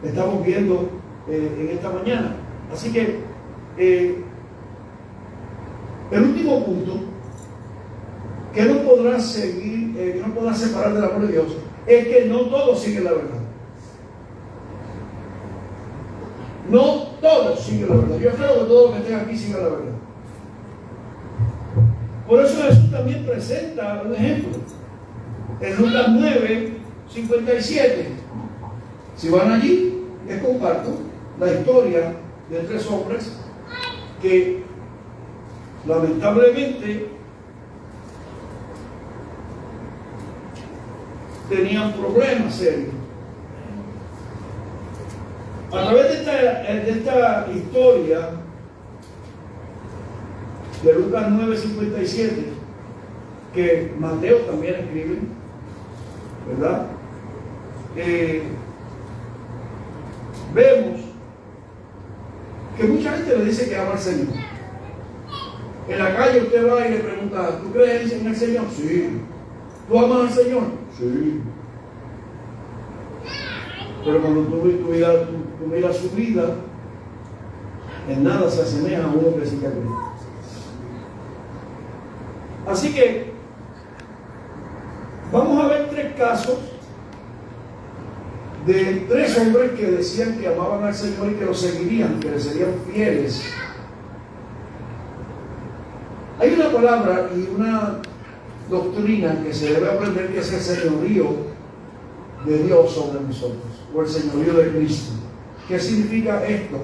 estamos viendo en esta mañana. Así que el último punto que no podrá seguir, que no podrá separar del amor de Dios, es que no todos siguen la verdad. No todos siguen la verdad. Yo espero que todos los que estén aquí sigan la verdad. Por eso Jesús también presenta un ejemplo. En Lucas 9:57. Si van allí, les comparto la historia de 3 hombres que lamentablemente tenían problemas serios. A través de esta historia de Lucas 9:57, que Mateo también escribe, ¿verdad? vemos que mucha gente le dice que ama al Señor. En la calle usted va y le pregunta, ¿tú crees en el Señor? Sí. ¿Tú amas al Señor? Sí. Pero cuando tú miras su vida, en nada se asemeja a uno que sí que cree. Así que vamos a ver 3 casos de 3 hombres que decían que amaban al Señor y que lo seguirían, que le serían fieles. Hay una palabra y una doctrina que se debe aprender, que es el señorío de Dios sobre nosotros, o el señorío de Cristo. ¿Qué significa esto?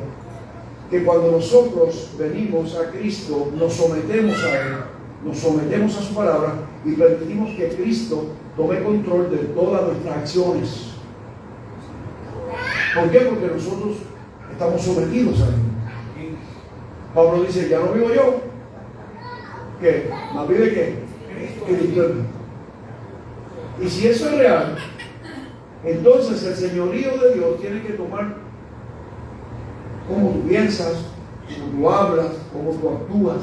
Que cuando nosotros venimos a Cristo, nos sometemos a Él, nos sometemos a su palabra y permitimos que Cristo tome control de todas nuestras acciones. ¿Por qué? Porque nosotros estamos sometidos a Él. Pablo dice, ya no vivo yo. ¿Qué? ¿Más vive qué? Cristo en mí. Y si eso es real, entonces el señorío de Dios tiene que tomar cómo tú piensas, cómo tú hablas, cómo tú actúas.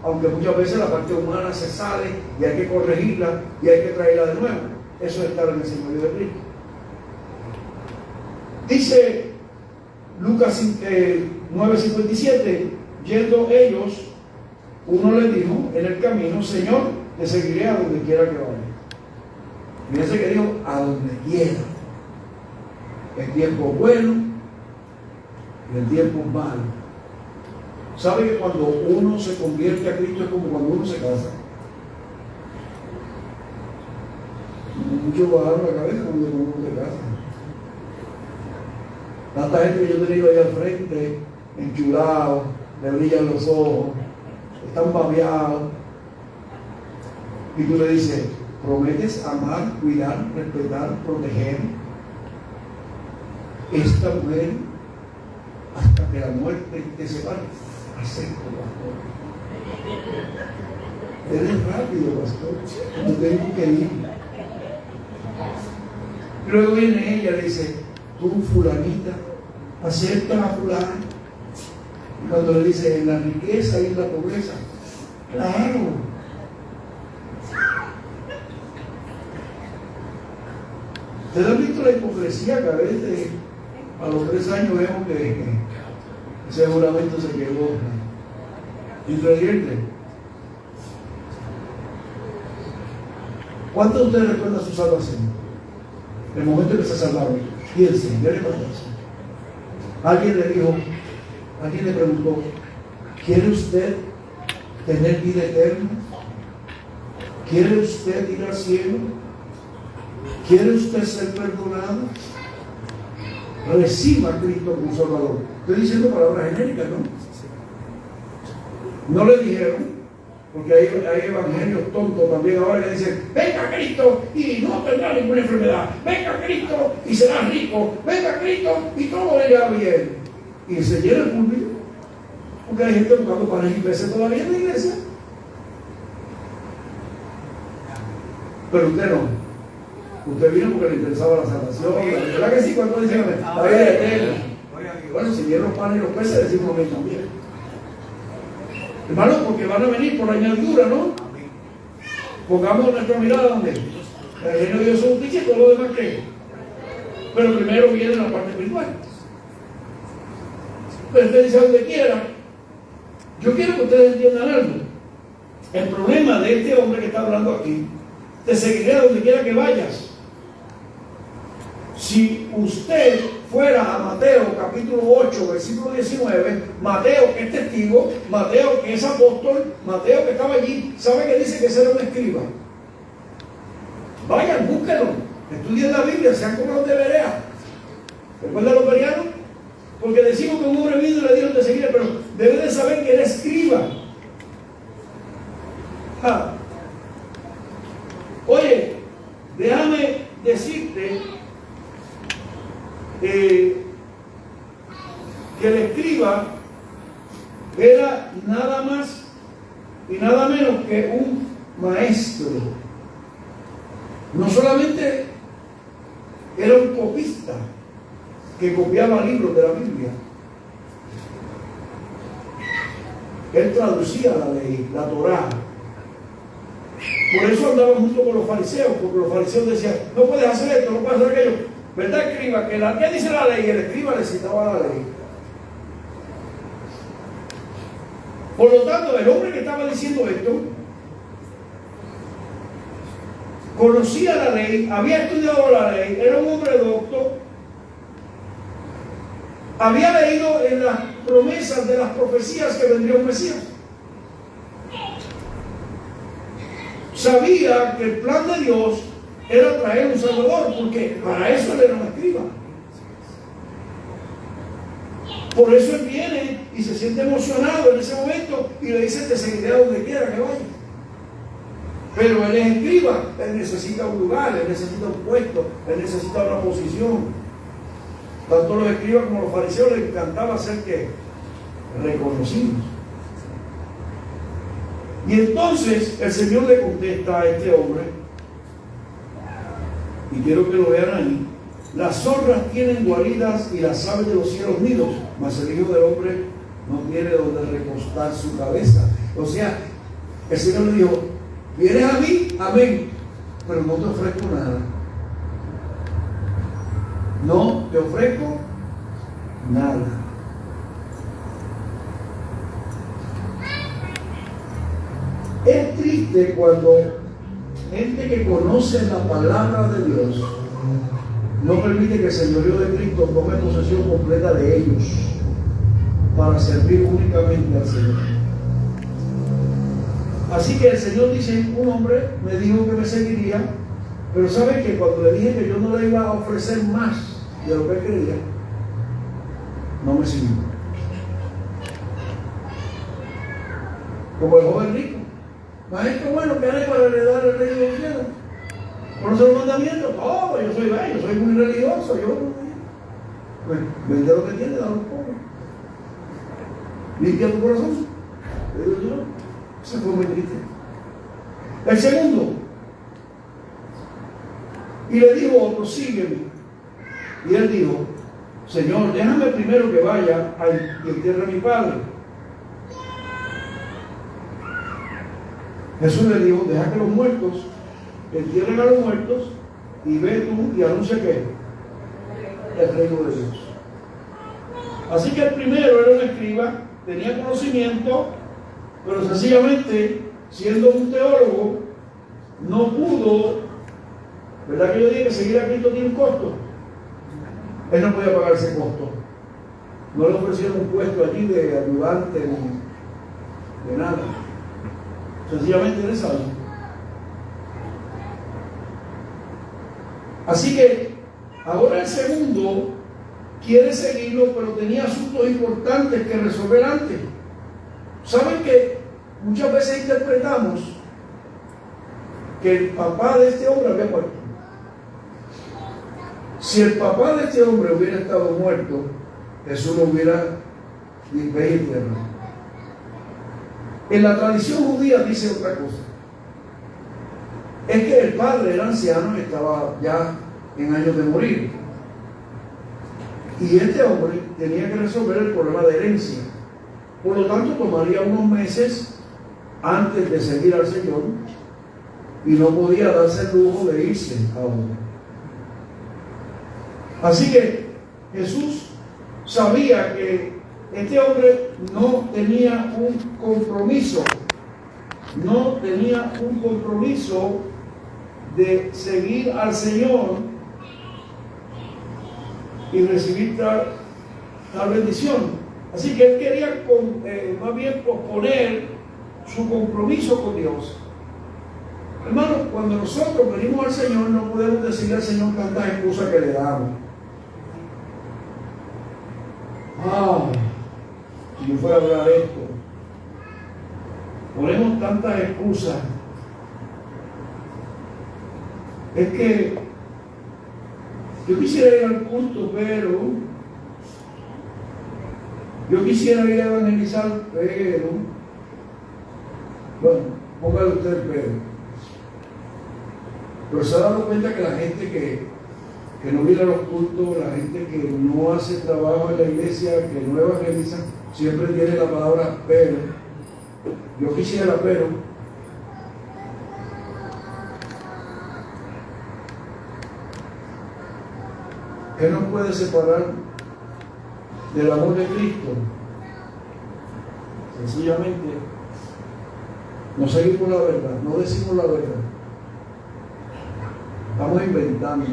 Aunque muchas veces la parte humana se sale y hay que corregirla y hay que traerla de nuevo. Eso es estar en el señorío de Cristo. Dice Lucas 9:57, yendo ellos, uno le dijo en el camino, Señor, te seguiré a donde quiera que vaya. Fíjense que dijo, a donde quiera. El tiempo bueno y el tiempo malo. ¿Sabe que cuando uno se convierte a Cristo es como cuando uno se casa? Muchos bajaron la cabeza cuando uno se casa. Tanta gente que yo he tenido ahí al frente, enchulados, le brillan los ojos, están babeados. Y tú le dices, ¿prometes amar, cuidar, respetar, proteger esta mujer hasta que la muerte te separe? Acepto, pastor. Eres rápido, pastor. No tengo que ir. Luego viene ella y le dice, tú, fulanita, aceptas a fulano. Y cuando le dice, en la riqueza y en la pobreza, claro. ¿Ustedes han visto la hipocresía que a veces a los 3 años vemos que ese juramento se quedó ingrediente? ¿Cuántos de ustedes recuerdan su salvación? El momento en que se salvaron. Piensen, ya le pasó eso. Alguien le dijo, alguien le preguntó, ¿quiere usted tener vida eterna? ¿Quiere usted ir al cielo? ¿Quiere usted ser perdonado? Reciba a Cristo como Salvador. Estoy diciendo palabras genéricas, ¿no? No le dijeron, porque hay evangelios tontos también ahora que dicen, venga a Cristo y no tendrá ninguna enfermedad, venga a Cristo y será rico, venga a Cristo y todo le irá bien. Y se llena el público, porque hay gente buscando panes y peces todavía en la iglesia. Pero usted no. Usted vino porque le interesaba la salvación. ¿Verdad que sí? Cuando dicen la vida eterna. Bueno, si vienen los panes y los peces, decimos amén también. Hermano, porque van a venir por añadidura, ¿no? Pongamos nuestra mirada donde el reino de Dios es justicia y todo lo demás que. Pero primero viene la parte espiritual. Pero usted dice donde quiera. Yo quiero que ustedes entiendan algo. El problema de este hombre que está hablando aquí, te seguiré a donde quiera que vayas. Si usted fuera a Mateo capítulo 8, versículo 19, Mateo que es testigo, Mateo que es apóstol, Mateo que estaba allí, ¿sabe que dice que ese era un escriba? Vayan, búsquenlo, estudien la Biblia, sean como los de Berea. ¿Recuerdan los bereanos? Porque decimos que un hombre vino y le dijo te seguiré, pero debe de saber que era escriba. Oye, déjame decirte que el escriba era nada más y nada menos que un maestro. No solamente era un copista que copiaba libros de la Biblia. Él traducía la ley, la Torá. Por eso andaba junto con los fariseos, porque los fariseos decían, no puedes hacer esto, no puedes hacer aquello. ¿Verdad, escriba? ¿Qué dice la ley? El escriba le citaba la ley. Por lo tanto, el hombre que estaba diciendo esto conocía la ley, había estudiado la ley, era un hombre docto, había leído en las promesas de las profecías que vendría un Mesías. Sabía que el plan de Dios era traer un Salvador, porque para eso él era un escriba. Por eso él viene y se siente emocionado en ese momento y le dice: te seguiré a donde quiera que vaya. Pero él es escriba, él necesita un lugar, él necesita un puesto, él necesita una posición. Tanto los escribas como los fariseos les encantaba ser que reconocidos. Y entonces el Señor le contesta a este hombre, y quiero que lo vean ahí: las zorras tienen guaridas y las aves de los cielos nidos, mas el Hijo del Hombre no tiene donde recostar su cabeza. O sea, el Señor le dijo: vienes a mí, amén, pero no te ofrezco nada. No te ofrezco nada. Es triste cuando gente que conoce la palabra de Dios no permite que el señorío de Cristo tome posesión completa de ellos para servir únicamente al Señor. Así que el Señor dice: un hombre me dijo que me seguiría, pero ¿sabe que cuando le dije que yo no le iba a ofrecer más de lo que él quería, no me siguió? Como el joven rico: maestro, bueno, ¿qué haré para heredar el reino de los cielos? ¿Conoce los mandamientos? Oh, yo soy muy religioso. Pues vende lo que tiene, dale a los pobres. Limpia tu corazón. Le digo yo. Se fue muy triste. El segundo, y le dijo otro: sígueme. Y él dijo: Señor, déjame primero que vaya y entierre a mi padre. Jesús le dijo: deja que los muertos entierren a los muertos y ve tú y anuncia que el reino de Dios. Así que el primero era un escriba, tenía conocimiento, pero sencillamente, siendo un teólogo, no pudo. ¿Verdad que yo dije que seguir a Cristo tiene un costo? Él no podía pagar ese costo. No le ofrecieron un puesto allí de ayudante ni de nada. Sencillamente él sabía. Así que ahora el segundo quiere seguirlo, pero tenía asuntos importantes que resolver antes. ¿Saben que muchas veces interpretamos que el papá de este hombre había muerto? Si el papá de este hombre hubiera estado muerto, Jesús lo hubiera limpiado y enterrado. En la tradición judía dice otra cosa. Es que el padre era anciano y estaba ya en años de morir. Y este hombre tenía que resolver el problema de herencia. Por lo tanto, tomaría unos meses antes de seguir al Señor y no podía darse el lujo de irse aún. Así que Jesús sabía que este hombre no tenía un compromiso. No tenía un compromiso de seguir al Señor y recibir tal bendición. Así que él quería más bien posponer su compromiso con Dios. Hermano, cuando nosotros venimos al Señor, no podemos decirle al Señor tantas excusas que le damos. Si yo fuera a hablar esto, ponemos tantas excusas. Es que yo quisiera ir al culto, pero yo quisiera ir a evangelizar, pero bueno, póngale usted el pero se ha dado cuenta que la gente que no viene a los cultos, la gente que no hace trabajo en la iglesia, que no evangeliza, siempre tiene la palabra pero. Yo quisiera, pero ¿qué nos puede separar del amor de Cristo? Sencillamente no seguimos la verdad, no decimos la verdad, estamos inventando.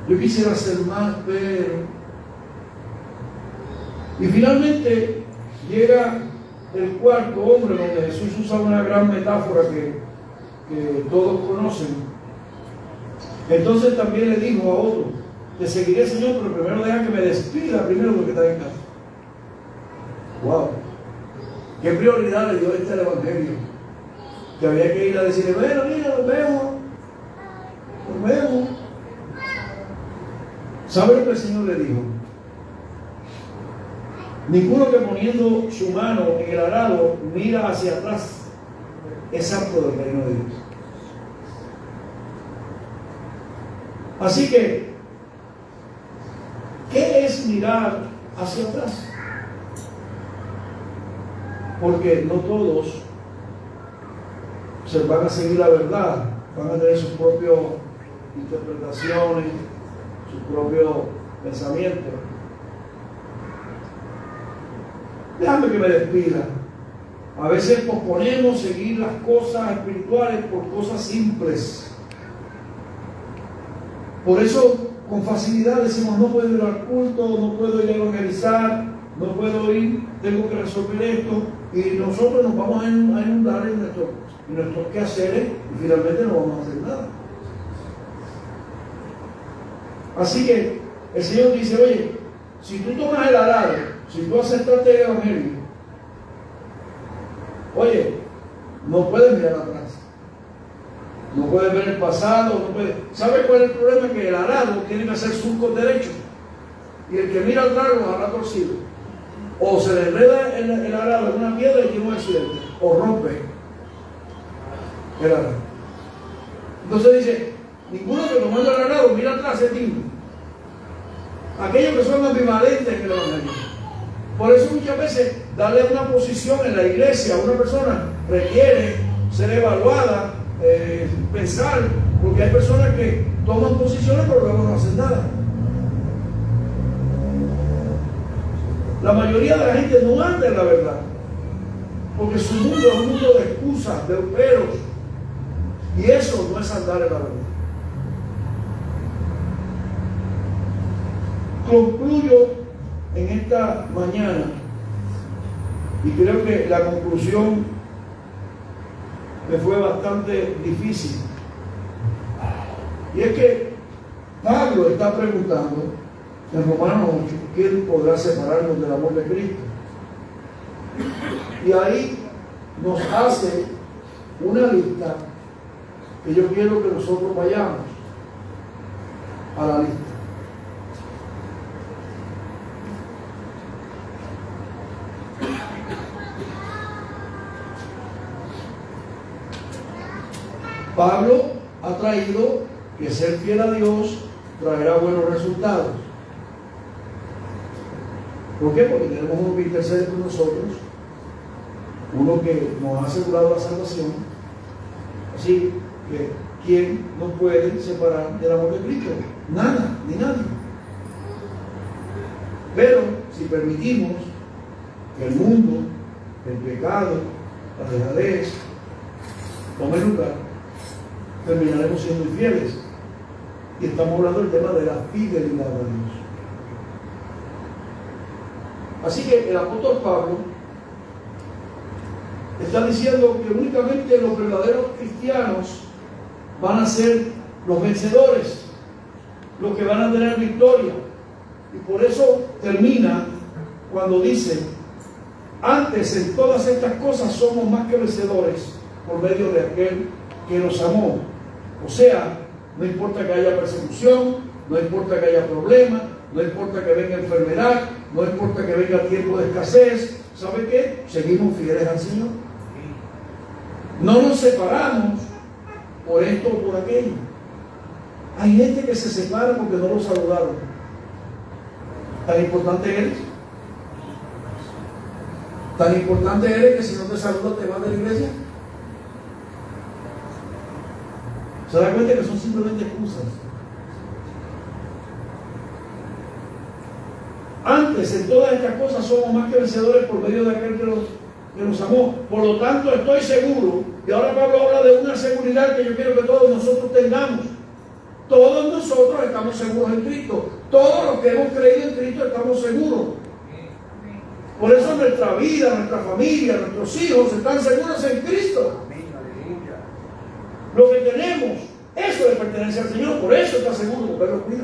Yo quisiera hacer más, pero... Y finalmente llega el cuarto hombre, donde Jesús usa una gran metáfora que todos conocen. Entonces también le dijo a otro: te seguiré, Señor, pero primero deja que me despida primero de lo que está en casa. ¡Wow! ¿Qué prioridad le dio al Evangelio? Que había que ir a decirle: bueno, mira, nos vemos. Nos vemos. ¿Sabe lo que el Señor le dijo? Ninguno que poniendo su mano en el arado mira hacia atrás es apto del reino de Dios. Así que, ¿qué es mirar hacia atrás? Porque no todos se van a seguir la verdad, van a tener sus propias interpretaciones, sus propios pensamientos. Déjame que me despida. A veces posponemos seguir las cosas espirituales por cosas simples. Por eso con facilidad decimos: no puedo ir al culto, no puedo ir a evangelizar, no puedo ir, tengo que resolver esto, y nosotros nos vamos a inundar en nuestros quehaceres y finalmente no vamos a hacer nada. Así que el Señor dice: oye, si tú tomas el arado, si tú aceptaste el Evangelio, oye, no puedes mirar atrás, no puedes ver el pasado, no puedes. ¿Sabes cuál es el problema? Que el arado tiene que hacer surcos derechos, y el que mira atrás los hará torcidos. O se le enreda el arado en una piedra y tiene un accidente, o rompe el arado. Entonces dice: ninguno que tomando el arado mira atrás es digno. Aquellos que son ambivalentes en el Evangelio. Por eso muchas veces darle una posición en la iglesia a una persona requiere ser evaluada, pensar, porque hay personas que toman posiciones pero luego no hacen nada. La mayoría de la gente no anda en la verdad, porque su mundo es un mundo de excusas, de peros, y eso no es andar en la verdad. Concluyo en esta mañana, y creo que la conclusión me fue bastante difícil, y es que Pablo está preguntando en Romanos 8: ¿quién podrá separarnos del amor de Cristo? Y ahí nos hace una lista que yo quiero que nosotros vayamos a la lista. Pablo ha traído que ser fiel a Dios traerá buenos resultados. ¿Por qué? Porque tenemos uno que intercede por nosotros, uno que nos ha asegurado la salvación. Así que, ¿quién nos puede separar del amor de Cristo? Nada, ni nadie. Pero si permitimos que el mundo, el pecado, la dejadez tome lugar, terminaremos siendo infieles. Y estamos hablando del tema de la fidelidad a Dios. Así que el apóstol Pablo está diciendo que únicamente los verdaderos cristianos van a ser los vencedores, los que van a tener victoria. Y por eso termina cuando dice: antes en todas estas cosas somos más que vencedores por medio de aquel que nos amó. O sea, no importa que haya persecución, no importa que haya problemas, no importa que venga enfermedad, no importa que venga tiempo de escasez, ¿sabe qué? Seguimos fieles al Señor. No nos separamos por esto o por aquello. Hay gente que se separa porque no lo saludaron. ¿Tan importante eres? ¿Tan importante eres que si no te saludan te van de la iglesia? ¿Se da cuenta que son simplemente excusas? Antes, en todas estas cosas somos más que vencedores por medio de aquel que nos amó. Por lo tanto, estoy seguro, y ahora Pablo habla de una seguridad que yo quiero que todos nosotros tengamos. Todos nosotros estamos seguros en Cristo. Todos los que hemos creído en Cristo estamos seguros. Por eso nuestra vida, nuestra familia, nuestros hijos están seguros en Cristo. Lo que tenemos, eso le pertenece al Señor. Por eso está seguro, porque Él lo cuida.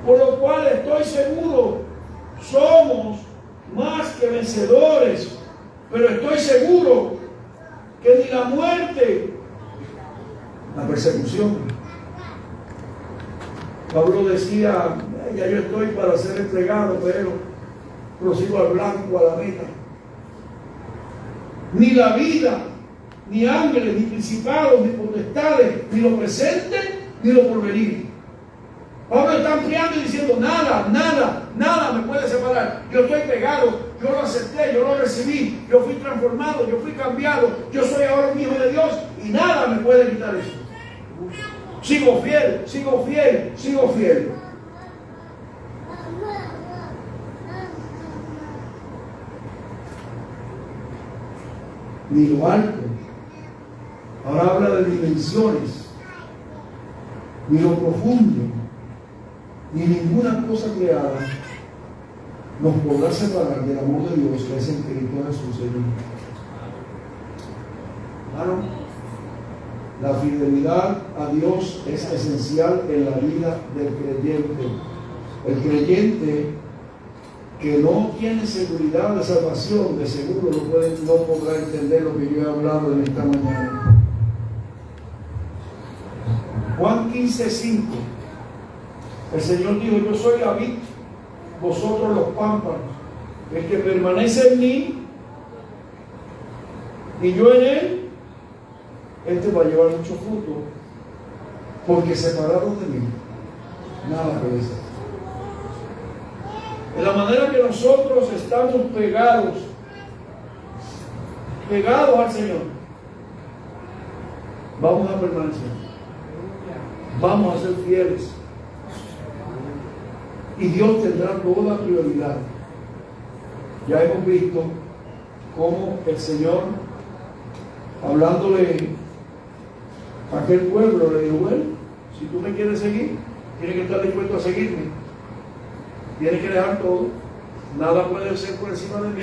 Por lo cual estoy seguro, somos más que vencedores. Pero estoy seguro que ni la muerte, la persecución. Pablo decía, ya yo estoy para ser entregado, pero prosigo al blanco, a la meta. Ni la vida, ni ángeles, ni principados, ni potestades, ni lo presente, ni lo porvenir. Pablo está ampliando y diciendo, nada me puede separar. Yo estoy pegado, yo lo acepté, yo lo recibí, yo fui transformado, yo fui cambiado, yo soy ahora un hijo de Dios y nada me puede quitar eso. Sigo fiel, sigo fiel, sigo fiel. Ni lo alto, ahora habla de dimensiones, ni lo profundo, ni ninguna cosa creada nos podrá separar del amor de Dios que es en Cristo Jesús, Señor. Hermano, la fidelidad a Dios es esencial en la vida del creyente. El creyente que no tiene seguridad de salvación, de seguro no podrá entender lo que yo he hablado en esta mañana. Juan 15:5. El Señor dijo, yo soy la vid, vosotros los pámpanos. El que permanece en mí y yo en él, este va a llevar mucho fruto, porque separados de mí, nada puede ser. De la manera que nosotros estamos pegados al Señor, vamos a permanecer, vamos a ser fieles, y Dios tendrá toda prioridad. Ya hemos visto cómo el Señor, hablándole a aquel pueblo, le dijo, bueno, si tú me quieres seguir, tienes que estar dispuesto a seguirme. Tienes que dejar todo, nada puede ser por encima de mí.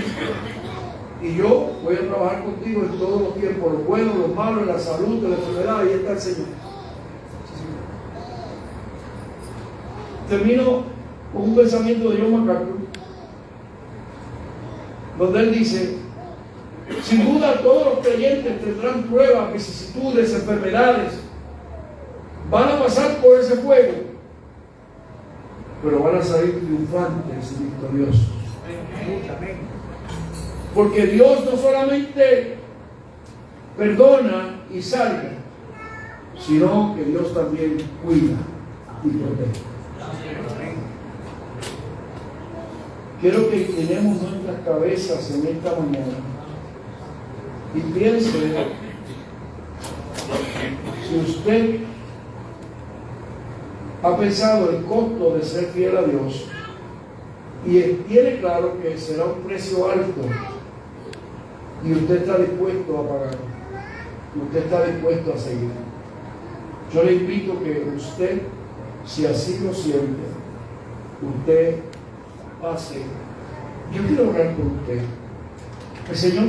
Y yo voy a trabajar contigo en todos los tiempos, los buenos, los malos, en la salud, en la enfermedad, ahí está el Señor. Termino con un pensamiento de John MacArthur, donde él dice, sin duda todos los creyentes tendrán pruebas, vicisitudes, enfermedades, van a pasar por ese fuego, pero van a salir triunfantes y victoriosos. Porque Dios no solamente perdona y salva, sino que Dios también cuida y protege. Quiero que tenemos nuestras cabezas en esta mañana y piense, si usted ha pensado el costo de ser fiel a Dios y tiene claro que será un precio alto y usted está dispuesto a pagar, usted está dispuesto a seguir. Yo le invito que usted, si así lo siente, usted pase. Yo quiero orar por usted. El Señor